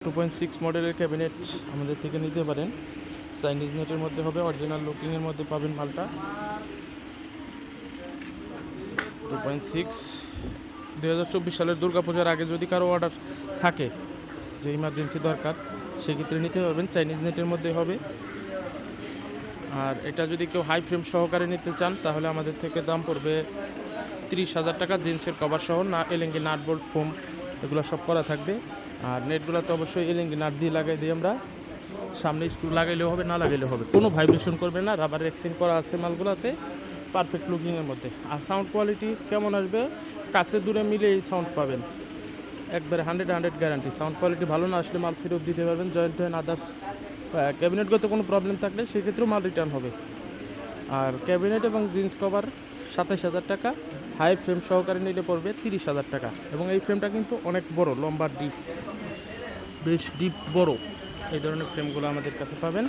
2.6 মডেলের ক্যাবিনেট আমাদের থেকে নিতে পারেন। চাইনিজ নেটের মধ্যে হবে, অরিজিনাল লুকিংয়ের মধ্যে পাবেন মালটা। 2.6 2024 সালের দুর্গাপূজার আগে যদি কারো অর্ডার থাকে যে ইমার্জেন্সি দরকার, সেক্ষেত্রে নিতে পারবেন। চাইনিজ নেটের মধ্যে হবে। আর এটা যদি কেউ হাই ফ্রেম সহকারে নিতে চান তাহলে আমাদের থেকে দাম পড়বে 30,000 টাকা। জিন্সের কভার সহ, না এলএনগি নাট বোল্ট ফোম এগুলো সব করা থাকবে। আর নেটগুলো তো অবশ্যই এলএনগি নাট দিয়ে লাগাই দিই আমরা। সামনে স্ক্রু লাগাইলেও হবে, না লাগাইলেও হবে, কোনো ভাইব্রেশন করবে না। রাবার এক্সচেঞ্জ করা আছে মালগুলোতে, পারফেক্ট লুকিংয়ের মধ্যে। আর সাউন্ড কোয়ালিটি কেমন আসবে, কাছে দূরে মিলে এই সাউন্ড পাবেন, একবারে 100 গ্যারান্টি। সাউন্ড কোয়ালিটি ভালো না আসলে মাল ফেরত দিতে পারবেন। জয়েন্ট হয়ে আদার্স ক্যাবিনেটগত কোনো প্রবলেম থাকলে সেক্ষেত্রেও মাল রিটার্ন হবে। আর ক্যাবিনেট এবং জিন্স কভার 27,000 টাকা। হাই ফ্রেম সহকারে নিলে পড়বে 30,000 টাকা। এবং এই ফ্রেমটা কিন্তু অনেক বড়, লম্বা, ডিপ, বেশ ডিপ বড়। এই ধরনের ফ্রেমগুলো আমাদের কাছে পাবেন।